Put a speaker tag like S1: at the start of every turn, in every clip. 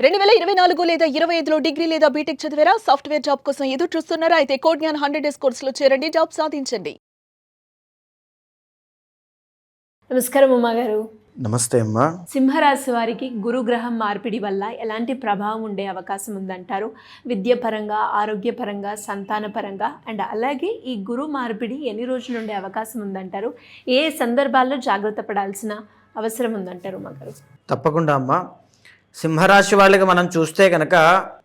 S1: 2024 లేదా 25లో డిగ్రీ లేదా బీటెక్ చదివారా? సాఫ్ట్‌వేర్ జాబ్ కోసం ఎదురు చూస్తున్నారా? అయితే కోడ్ జ్ఞాన్ 100 డేస్ కోర్సులో చేరండి, జాబ్ సాధించండి.
S2: నమస్కారం ఉమాగారు.
S3: నమస్తే అమ్మా.
S2: సింహరాశి వారికి గురుగ్రహం మార్పిడి వల్ల ఎలాంటి ప్రభావం ఉండే అవకాశం ఉందంటారు? విద్యాపరంగా, ఆరోగ్యపరంగా, సంతానపరంగా అండ్ అలాగే ఈ గురు మార్పిడి ఎన్ని రోజులు ఉండే అవకాశం ఉందంటారు? ఏ సందర్భాల్లో జాగ్రత్త పడాల్సిన అవసరం ఉందంటారు ఉమాగారు?
S3: తప్పకుండా అమ్మా. సింహరాశి వాళ్ళకి మనం చూస్తే కనుక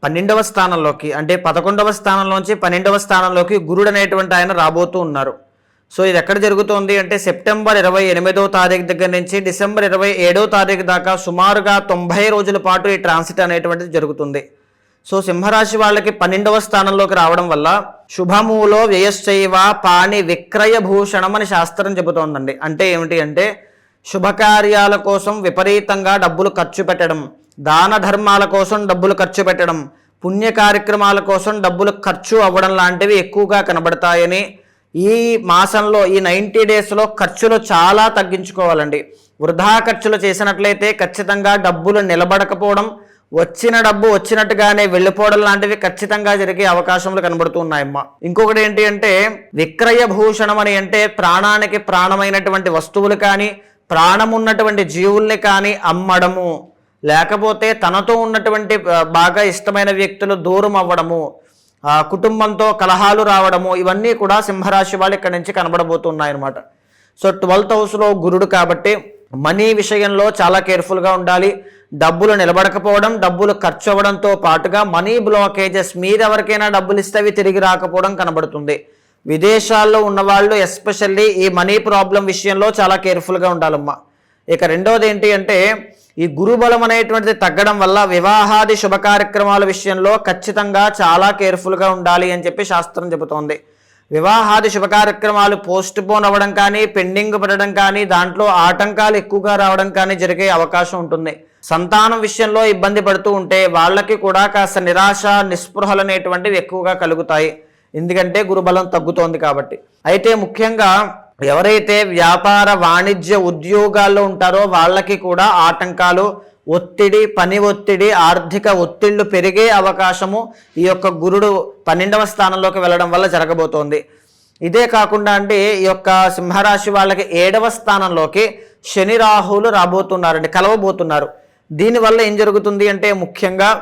S3: 12వ స్థానంలోకి అంటే 11వ స్థానంలోంచి 12వ స్థానంలోకి గురుడు అనేటువంటి ఆయన రాబోతూ ఉన్నారు. సో ఇది ఎక్కడ జరుగుతుంది అంటే సెప్టెంబర్ 28వ తారీఖు దగ్గర నుంచి డిసెంబర్ 27వ తారీఖు దాకా సుమారుగా 90 రోజుల పాటు ఈ ట్రాన్సిట్ అనేటువంటిది జరుగుతుంది. సో సింహరాశి వాళ్ళకి 12వ స్థానంలోకి రావడం వల్ల శుభమూలో వ్యయశ్చైవ పాణి విక్రయ భూషణం అని శాస్త్రం చెబుతోందండి. అంటే ఏమిటి అంటే శుభకార్యాల కోసం విపరీతంగా డబ్బులు ఖర్చు పెట్టడం, దాన ధర్మాల కోసం డబ్బులు ఖర్చు పెట్టడం, పుణ్య కార్యక్రమాల కోసం డబ్బులు ఖర్చు అవ్వడం లాంటివి ఎక్కువగా కనబడతాయని, ఈ మాసంలో ఈ 90 డేస్లో ఖర్చులు చాలా తగ్గించుకోవాలండి. వృధా ఖర్చులు చేసినట్లయితే ఖచ్చితంగా డబ్బులు నిలబడకపోవడం, వచ్చిన డబ్బు వచ్చినట్టుగానే వెళ్ళిపోవడం లాంటివి ఖచ్చితంగా జరిగే అవకాశములు కనబడుతున్నాయమ్మా. ఇంకొకటి ఏంటి అంటే విక్రయ భూషణం అని అంటే ప్రాణానికి ప్రాణమైనటువంటి వస్తువులు కానీ, ప్రాణం ఉన్నటువంటి జీవుల్ని కానీ అమ్మడము, లేకపోతే తనతో ఉన్నటువంటి బాగా ఇష్టమైన వ్యక్తులు దూరం అవ్వడము, కుటుంబంతో కలహాలు రావడము, ఇవన్నీ కూడా సింహరాశి వాళ్ళు ఇక్కడి నుంచి కనబడబోతున్నాయన్నమాట. సో 12th హౌస్లో గురుడు కాబట్టి మనీ విషయంలో చాలా కేర్ఫుల్గా ఉండాలి. డబ్బులు నిలబడకపోవడం, డబ్బులు ఖర్చు అవ్వడంతో పాటుగా మనీ బ్లాకేజెస్, మీరెవరికైనా డబ్బులు ఇస్తే అవి తిరిగి రాకపోవడం కనబడుతుంది. విదేశాల్లో ఉన్నవాళ్ళు ఎస్పెషల్లీ ఈ మనీ ప్రాబ్లం విషయంలో చాలా కేర్ఫుల్గా ఉండాలమ్మా. ఇక రెండవది ఏంటి అంటే ఈ గురుబలం అనేటువంటిది తగ్గడం వల్ల వివాహాది శుభ కార్యక్రమాల విషయంలో ఖచ్చితంగా చాలా కేర్ఫుల్గా ఉండాలి అని చెప్పి శాస్త్రం చెబుతోంది. వివాహాది శుభ కార్యక్రమాలు పోస్ట్ పోన్ అవ్వడం కానీ, పెండింగ్ పడడం కానీ, దాంట్లో ఆటంకాలు ఎక్కువగా రావడం కానీ జరిగే అవకాశం ఉంటుంది. సంతానం విషయంలో ఇబ్బంది పడుతూ ఉంటే వాళ్ళకి కూడా కాస్త నిరాశ, నిస్పృహలు అనేటువంటివి ఎక్కువగా కలుగుతాయి. ఎందుకంటే గురుబలం తగ్గుతోంది కాబట్టి. అయితే ముఖ్యంగా ఎవరైతే వ్యాపార వాణిజ్య ఉద్యోగాల్లో ఉంటారో వాళ్ళకి కూడా ఆటంకాలు, ఒత్తిడి, పని ఒత్తిడి, ఆర్థిక ఒత్తిళ్లు పెరిగే అవకాశము ఈ యొక్క గురుడు 12వ స్థానంలోకి వెళ్ళడం వల్ల జరగబోతోంది. ఇదే కాకుండా అంటే ఈ యొక్క సింహరాశి వాళ్ళకి 7వ స్థానంలోకి శని రాహువులు రాబోతున్నారండి, కలవబోతున్నారు. దీనివల్ల ఏం జరుగుతుంది అంటే ముఖ్యంగా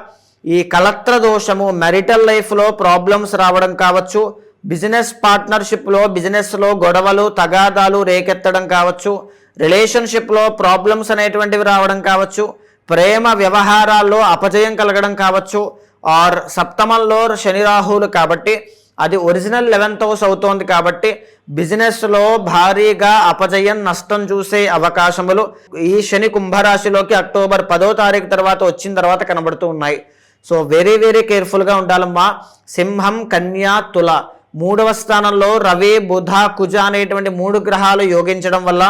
S3: ఈ కలత్ర దోషము, మ్యారిటల్ లైఫ్లో ప్రాబ్లమ్స్ రావడం కావచ్చు, బిజినెస్ పార్ట్నర్షిప్లో, బిజినెస్లో గొడవలు, తగాదాలు రేకెత్తడం కావచ్చు, రిలేషన్షిప్లో ప్రాబ్లమ్స్ అనేటువంటివి రావడం కావచ్చు, ప్రేమ వ్యవహారాల్లో అపజయం కలగడం కావచ్చు. ఆర్ సప్తమంలో శని రాహువులు కాబట్టి అది ఒరిజినల్ 11th హౌస్ అవుతోంది కాబట్టి బిజినెస్లో భారీగా అపజయం, నష్టం చూసే అవకాశములు ఈ శని కుంభరాశిలోకి అక్టోబర్ 10వ తారీఖు తర్వాత వచ్చిన తర్వాత కనబడుతూ ఉన్నాయి. సో వెరీ వెరీ కేర్ఫుల్గా ఉండాలమ్మా. సింహం, కన్యా, తుల 3వ స్థానంలో రవి, బుధ, కుజ అనేటువంటి 3 గ్రహాలు యోగించడం వల్ల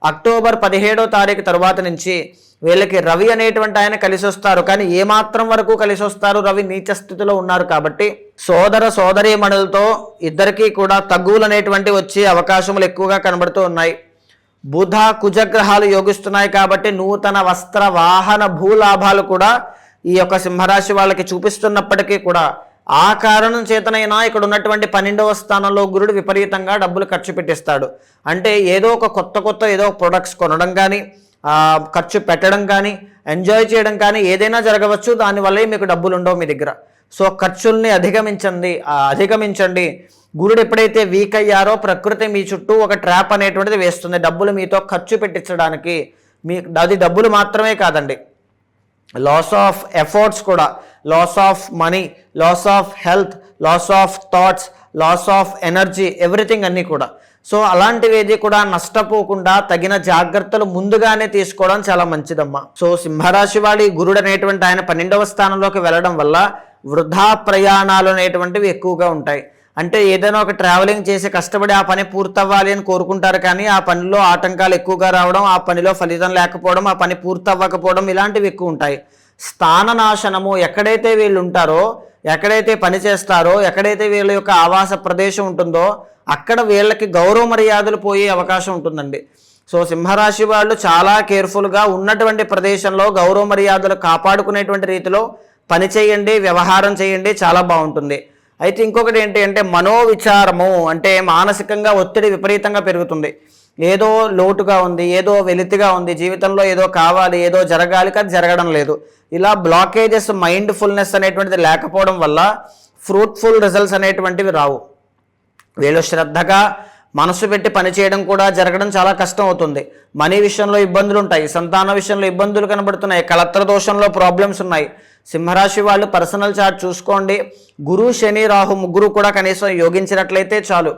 S3: అక్టోబర్ 17వ తారీఖు తర్వాత నుంచి వీళ్ళకి రవి అనేటువంటి ఆయన కలిసి వస్తారు. కానీ ఏమాత్రం వరకు కలిసి వస్తారు? రవి నీచ స్థితిలో ఉన్నారు కాబట్టి సోదర సోదరీమణులతో ఇద్దరికీ కూడా తగ్గులు అనేటువంటి వచ్చే అవకాశములు ఎక్కువగా కనబడుతూ ఉన్నాయి. బుధ, కుజగ్రహాలు యోగిస్తున్నాయి కాబట్టి నూతన వస్త్ర, వాహన, భూలాభాలు కూడా ఈ యొక్క సింహరాశి వాళ్ళకి చూపిస్తున్నప్పటికీ కూడా ఆ కారణం చేతనైనా ఇక్కడ ఉన్నటువంటి 12వ స్థానంలో గురుడు విపరీతంగా డబ్బులు ఖర్చు పెట్టిస్తాడు. అంటే ఏదో ఒక కొత్త ఏదో ప్రొడక్ట్స్ కొనడం కానీ, ఖర్చు పెట్టడం కానీ, ఎంజాయ్ చేయడం కానీ ఏదైనా జరగవచ్చు. దానివల్లే మీకు డబ్బులు ఉండవు మీ దగ్గర. సో ఖర్చుల్ని అధిగమించండి. గురుడు ఎప్పుడైతే వీక్ అయ్యారో ప్రకృతి మీ చుట్టూ ఒక ట్రాప్ అనేటువంటిది వేస్తుంది, డబ్బులు మీతో ఖర్చు పెట్టించడానికి. అది డబ్బులు మాత్రమే కాదండి, లాస్ ఆఫ్ ఎఫర్ట్స్ కూడా, loss of money, loss of health, loss of thoughts, loss of energy, everything అన్నీ కూడా. సో అలాంటివి ఏది కూడా నష్టపోకుండా తగిన జాగ్రత్తలు ముందుగానే తీసుకోవడం చాలా మంచిదమ్మా. సో సింహరాశి వాడి గురుడు అనేటువంటి ఆయన 12వ స్థానంలోకి వెళ్ళడం వల్ల వృధా ప్రయాణాలు అనేటువంటివి ఎక్కువగా ఉంటాయి. అంటే ఏదైనా ఒక ట్రావెలింగ్ చేసి కష్టపడి ఆ పని పూర్తవ్వాలి అని కోరుకుంటారు, కానీ ఆ పనిలో ఆటంకాలు ఎక్కువగా రావడం, ఆ పనిలో ఫలితం లేకపోవడం, ఆ పని పూర్తవ్వకపోవడం ఇలాంటివి ఎక్కువ ఉంటాయి. స్థాననాశనము, ఎక్కడైతే వీళ్ళు ఉంటారో, ఎక్కడైతే పని చేస్తారో, ఎక్కడైతే వీళ్ళ యొక్క ఆవాస ప్రదేశం ఉంటుందో అక్కడ వీళ్ళకి గౌరవ మర్యాదలు పోయే అవకాశం ఉంటుందండి. సో సింహరాశి వాళ్ళు చాలా కేర్ఫుల్గా ఉన్నటువంటి ప్రదేశంలో గౌరవ మర్యాదలు కాపాడుకునేటువంటి రీతిలో పని చేయండి, వ్యవహారం చేయండి, చాలా బాగుంటుంది. అయితే ఇంకొకటి ఏంటి అంటే మనోవిచారము, అంటే మానసికంగా ఒత్తిడి విపరీతంగా పెరుగుతుంది. ఏదో లోటుగా ఉంది, ఏదో వెలితిగా ఉంది, జీవితంలో ఏదో కావాలి, ఏదో జరగాలి, కానీ జరగడం లేదు. ఇలా బ్లాకేజెస్, మైండ్ఫుల్నెస్ అనేటువంటిది లేకపోవడం వల్ల ఫ్రూట్ఫుల్ రిజల్ట్స్ అనేటువంటివి రావు. వీళ్ళు శ్రద్ధగా మనసు పెట్టి పనిచేయడం కూడా జరగడం చాలా కష్టం అవుతుంది. మనీ విషయంలో ఇబ్బందులు ఉంటాయి, సంతాన విషయంలో ఇబ్బందులు కనబడుతున్నాయి, కలత్ర దోషంలో ప్రాబ్లమ్స్ ఉన్నాయి. సింహరాశి వాళ్ళు పర్సనల్ చార్ట్ చూసుకోండి. గురు, శని, రాహు ముగ్గురు కూడా కనీసం యోగించినట్లయితే చాలు.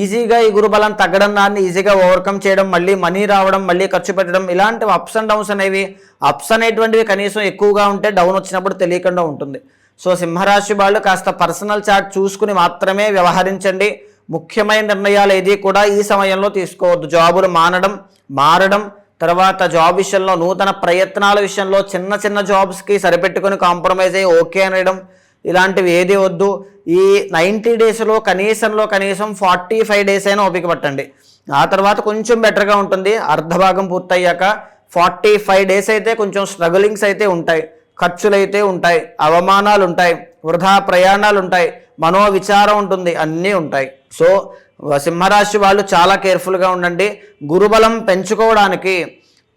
S3: ఈజీగా ఈ గురుబలం తగ్గడం, దాన్ని ఈజీగా ఓవర్కమ్ చేయడం, మళ్ళీ మనీ రావడం, మళ్ళీ ఖర్చు పెట్టడం, ఇలాంటి అప్స్ అండ్ డౌన్స్ అనేవి, అప్స్ అనేటువంటివి కనీసం ఎక్కువగా ఉంటే డౌన్ వచ్చినప్పుడు తెలియకుండా ఉంటుంది. సో సింహరాశి వాళ్ళు కాస్త పర్సనల్ చార్ట్ చూసుకుని మాత్రమే వ్యవహరించండి. ముఖ్యమైన నిర్ణయాలు ఏది కూడా ఈ సమయంలో తీసుకోవద్దు. జాబులు మారడం, తర్వాత జాబ్ విషయంలో నూతన ప్రయత్నాల విషయంలో చిన్న చిన్న జాబ్స్కి సరిపెట్టుకుని కాంప్రమైజ్ అయ్యి ఓకే అనడం, ఇలాంటివి ఏది వద్దు. ఈ 90 డేస్లో కనీసం 45 డేస్ అయినా ఓపిక పట్టండి. ఆ తర్వాత కొంచెం బెటర్గా ఉంటుంది. అర్ధభాగం పూర్తయ్యాక 45 డేస్ అయితే కొంచెం స్ట్రగులింగ్స్ అయితే ఉంటాయి, ఖర్చులు అయితే ఉంటాయి, అవమానాలు ఉంటాయి, వృధా ప్రయాణాలు ఉంటాయి, మనోవిచారం ఉంటుంది, అన్నీ ఉంటాయి. సో సింహరాశి వాళ్ళు చాలా కేర్ఫుల్గా ఉండండి. గురుబలం పెంచుకోవడానికి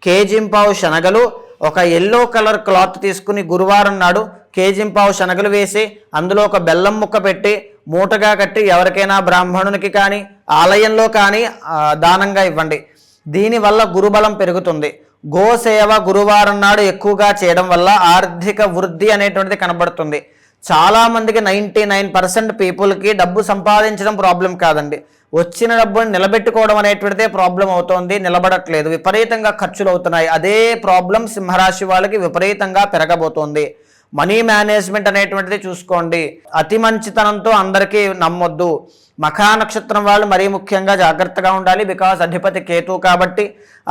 S3: కేజింపావు శనగలు, ఒక ఎల్లో కలర్ క్లాత్ తీసుకుని గురువారం నాడు కేజింపావు శనగలు వేసి అందులో ఒక బెల్లం ముక్క పెట్టి మూటగా కట్టి ఎవరికైనా బ్రాహ్మణునికి కానీ ఆలయంలో కానీ దానంగా ఇవ్వండి. దీనివల్ల గురుబలం పెరుగుతుంది. గోసేవ గురువారం నాడు ఎక్కువగా చేయడం వల్ల ఆర్థిక వృద్ధి అనేటువంటిది కనబడుతుంది. చాలామందికి 99% పీపుల్కి డబ్బు సంపాదించడం ప్రాబ్లం కాదండి, వచ్చిన డబ్బుని నిలబెట్టుకోవడం అనేటువంటిదే ప్రాబ్లం అవుతోంది. నిలబడట్లేదు, విపరీతంగా ఖర్చులు అవుతున్నాయి. అదే ప్రాబ్లం సింహరాశి వాళ్ళకి విపరీతంగా పెరగబోతోంది. మనీ మేనేజ్మెంట్ అనేటువంటిది చూసుకోండి. అతి మంచితనంతో అందరికీ నమ్మొద్దు. మఖా నక్షత్రం వాళ్ళు మరీ ముఖ్యంగా జాగ్రత్తగా ఉండాలి. బికాజ్ అధిపతి కేతు కాబట్టి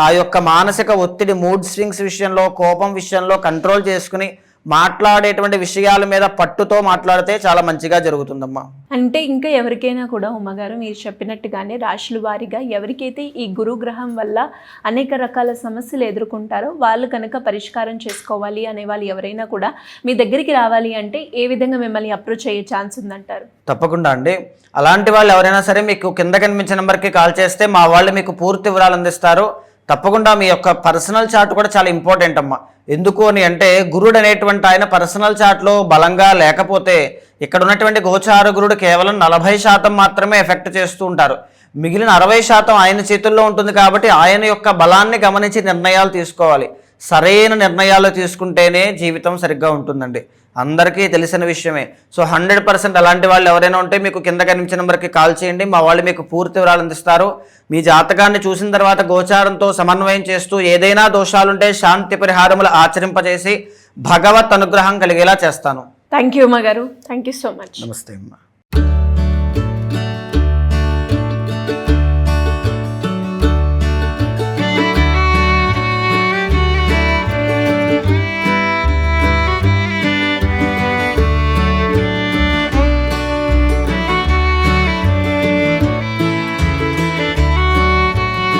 S3: ఆ యొక్క మానసిక ఒత్తిడి, మూడ్ స్వింగ్స్ విషయంలో, కోపం విషయంలో కంట్రోల్ చేసుకుని మాట్లాడేటువంటి విషయాల మీద పట్టుతో మాట్లాడితే చాలా మంచిగా జరుగుతుందమ్మా.
S2: అంటే ఇంకా ఎవరికైనా కూడా ఉమ్మగారు మీరు చెప్పినట్టుగానే రాశుల వారీగా ఎవరికైతే ఈ గురుగ్రహం వల్ల అనేక రకాల సమస్యలు ఎదుర్కొంటారో వాళ్ళు కనుక పరిష్కారం చేసుకోవాలి అనే వాళ్ళు ఎవరైనా కూడా మీ దగ్గరికి రావాలి అంటే ఏ విధంగా మిమ్మల్ని అప్రోచ్ అయ్యే ఛాన్స్ ఉందంటారు?
S3: తప్పకుండా అండి. అలాంటి వాళ్ళు ఎవరైనా సరే మీకు కింద కనిపించిన నెంబర్కి కాల్ చేస్తే మా వాళ్ళు మీకు పూర్తి వివరాలు అందిస్తారు. తప్పకుండా మీ యొక్క పర్సనల్ చార్ట్ కూడా చాలా ఇంపార్టెంట్ అమ్మా. ఎందుకు అని అంటే గురుడు అనేటువంటి ఆయన పర్సనల్ చార్ట్లో బలంగా లేకపోతే ఇక్కడ ఉన్నటువంటి గోచార గురుడు కేవలం 40% మాత్రమే ఎఫెక్ట్ చేస్తూ ఉంటారు. మిగిలిన 60% ఆయన చేతుల్లో ఉంటుంది. కాబట్టి ఆయన యొక్క బలాన్ని గమనించి నిర్ణయాలు తీసుకోవాలి. సరైన నిర్ణయాలు తీసుకుంటేనే జీవితం సరిగ్గా ఉంటుందండి, అందరికీ తెలిసిన విషయమే. సో 100% అలాంటి వాళ్ళు ఎవరైనా ఉంటే మీకు కింద కనిపించిన నెంబర్కి కాల్ చేయండి, మా వాళ్ళు మీకు పూర్తి వివరాలు అందిస్తారు. మీ జాతకాన్ని చూసిన తర్వాత గోచారంతో సమన్వయం చేస్తూ ఏదైనా దోషాలుంటే శాంతి పరిహారములు ఆచరింపజేసి భగవత్ అనుగ్రహం కలిగేలా చేస్తాను.
S2: థ్యాంక్ యూ అమ్మగారు, థ్యాంక్ యూ సో మచ్.
S3: నమస్తే అమ్మా.